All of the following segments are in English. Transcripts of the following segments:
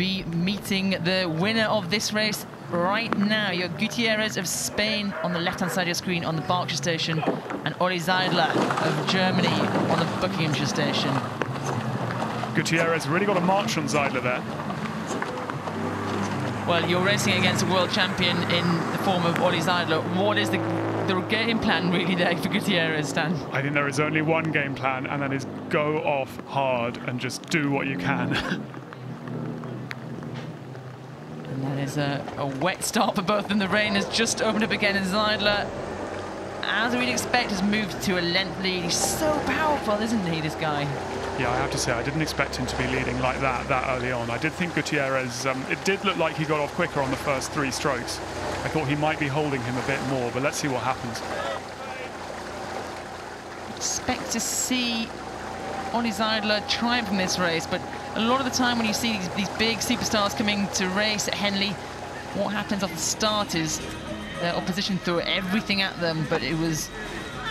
be meeting the winner of this race right now. You're Gutierrez of Spain on the left-hand side of your screen on the Berkshire station, and Olli Zeidler of Germany on the Buckinghamshire station. Gutierrez really got a march on Zeidler there. Well, you're racing against a world champion in the form of Olli Zeidler. What is the game plan really there for Gutierrez, Stan? I think there is only one game plan, and that is go off hard and just do what you can. And that is a wet start for both of them. The rain has just opened up again, and Zeidler, as we'd expect, has moved to a length lead. He's so powerful, isn't he, this guy? Yeah, I have to say, I didn't expect him to be leading like that early on. I did think Gutierrez, it did look like he got off quicker on the first 3 strokes. I thought he might be holding him a bit more, but let's see what happens. Expect to see Olli Zeidler triumph in this race, but a lot of the time when you see these big superstars coming to race at Henley, what happens off the start is their opposition threw everything at them, but it was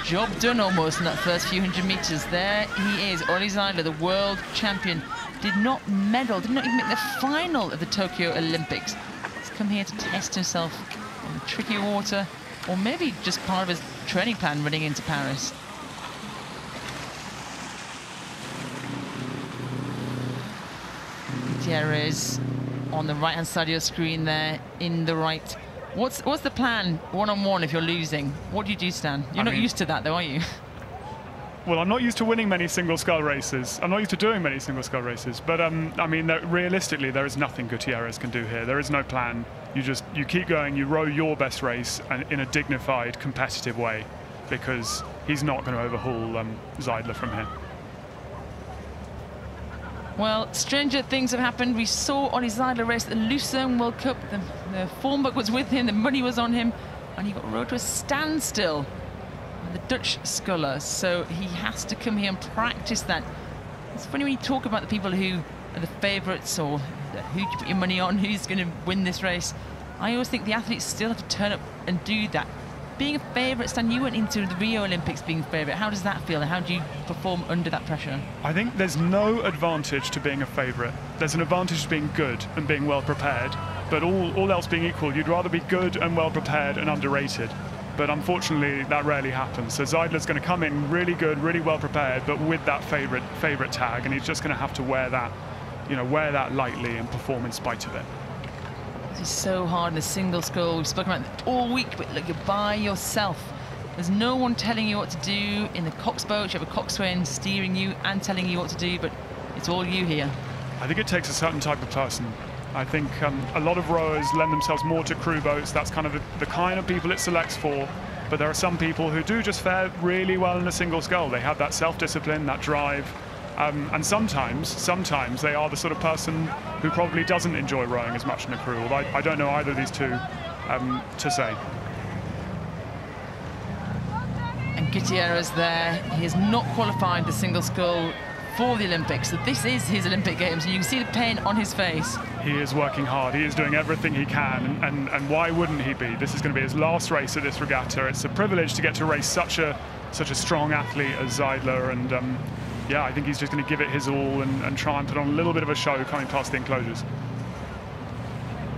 job done almost in that first few hundred meters. There he is, Olli Zeidler, the world champion. Did not medal, did not even make the final of the Tokyo Olympics. He's come here to test himself in the trickier water, or maybe just part of his training plan running into Paris. Gutierrez on the right-hand side of your screen there, in the right. What's the plan one-on-one if you're losing? What do you do, Stan? You're not used to that, though, are you? Well, I'm not used to winning many single scull races. I'm not used to doing many single scull races. But, I mean, realistically, there is nothing Gutierrez can do here. There is no plan. You keep going, you row your best race and in a dignified, competitive way, because he's not going to overhaul Zeidler from here. Well, stranger things have happened. We saw Olli Zeidler race at the Lucerne World Cup. The form book was with him, the money was on him, and he got rowed to a standstill by the Dutch sculler. So he has to come here and practice that. It's funny when you talk about the people who are the favourites, or who you put your money on, who's going to win this race. I always think the athletes still have to turn up and do that. Being a favourite, Stan, you went into the Rio Olympics being a favourite. How does that feel, and how do you perform under that pressure? I think there's no advantage to being a favourite. There's an advantage to being good and being well prepared, but all else being equal, you'd rather be good and well prepared and underrated. But unfortunately, that rarely happens. So Zeidler's going to come in really good, really well prepared, but with that favourite tag, and he's just going to have to wear that lightly and perform in spite of it. It's so hard in the single scull. We've spoken about it all week, but look, you're by yourself. There's no one telling you what to do in the coxboat. You have a coxswain steering you and telling you what to do, but it's all you here. I think it takes a certain type of person. I think a lot of rowers lend themselves more to crew boats. That's kind of the kind of people it selects for. But there are some people who do just fare really well in a single scull. They have that self-discipline, that drive. And sometimes they are the sort of person who probably doesn't enjoy rowing as much in a crew. I don't know either of these two to say. And Gutierrez there, he has not qualified the single scull for the Olympics. So this is his Olympic Games, and you can see the pain on his face. He is working hard. He is doing everything he can, and why wouldn't he be? This is going to be his last race at this regatta. It's a privilege to get to race such a strong athlete as Zeidler, and yeah, I think he's just going to give it his all and try and put on a little bit of a show coming past the enclosures.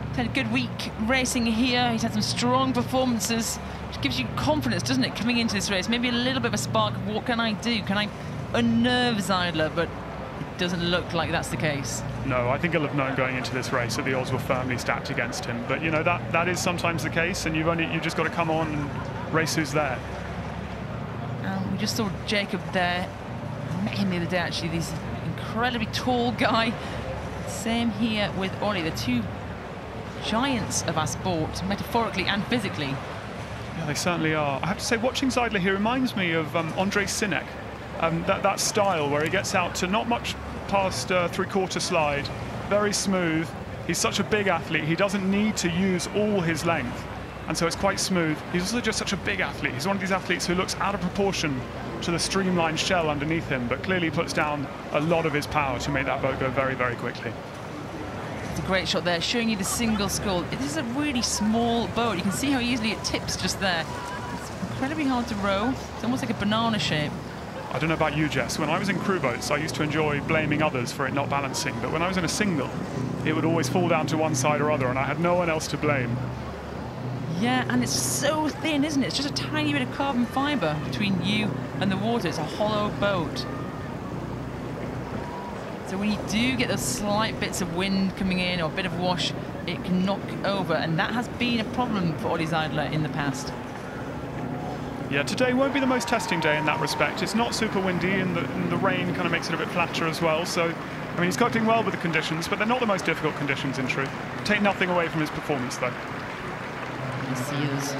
He's had a good week racing here. He's had some strong performances, which gives you confidence, doesn't it, coming into this race? Maybe a little bit of a spark of what can I do? Can I unnerve Zeidler? But it doesn't look like that's the case. No, I think he'll have known going into this race that the odds were firmly stacked against him. But, you know, that is sometimes the case, and you've just got to come on and race who's there. We just saw Jacob there. I met him the other day, actually. This incredibly tall guy. Same here with Olli, the two giants of our sport, metaphorically and physically. Yeah, they certainly are. I have to say, watching Zeidler here reminds me of Andrei Sinek. That style where he gets out to not much past three-quarter slide, very smooth. He's such a big athlete, he doesn't need to use all his length, and so it's quite smooth. He's also just such a big athlete. He's one of these athletes who looks out of proportion to the streamlined shell underneath him, but clearly puts down a lot of his power to make that boat go very, very quickly. It's a great shot there, showing you the single scull. This is a really small boat. You can see how easily it tips just there. It's incredibly hard to row. It's almost like a banana shape. I don't know about you, Jess. When I was in crew boats, I used to enjoy blaming others for it not balancing. But when I was in a single, it would always fall down to one side or other, and I had no one else to blame. Yeah, and it's so thin, isn't it? It's just a tiny bit of carbon fibre between you and the water. It's a hollow boat. So when you do get those slight bits of wind coming in or a bit of wash, it can knock over, and that has been a problem for Ollie Zeidler in the past. Yeah, today won't be the most testing day in that respect. It's not super windy, and the rain kind of makes it a bit flatter as well. So, I mean, he's coping well with the conditions, but they're not the most difficult conditions in truth. Take nothing away from his performance, though. You see those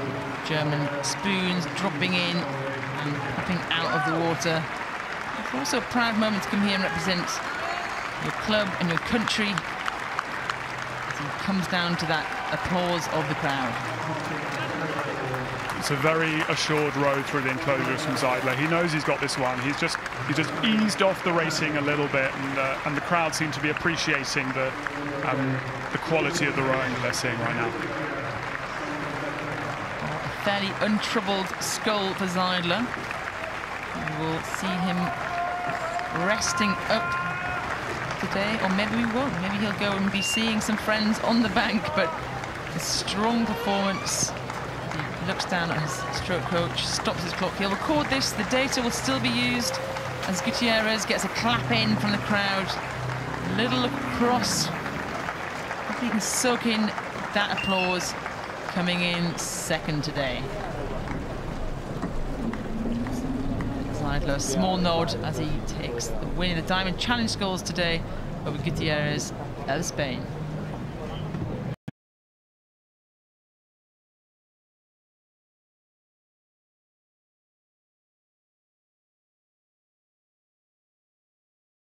German spoons dropping in and popping out of the water. It's also a proud moment to come here and represent your club and your country as he comes down to that applause of the crowd. It's a very assured row through the enclosures from Zeidler. He knows he's got this one. He's just eased off the racing a little bit, and the crowd seem to be appreciating the quality of the rowing that they're seeing right now. A fairly untroubled scull for Zeidler. We'll see him resting up today, or maybe we won't. Maybe he'll go and be seeing some friends on the bank, but a strong performance. He looks down at his stroke coach, stops his clock. He'll record this. The data will still be used as Gutierrez gets a clap in from the crowd. A little look across. Hopefully he can soak in that applause, coming in second today. Zeidler, a small nod as he takes the win in the Diamond Challenge Sculls today over Gutierrez of Spain.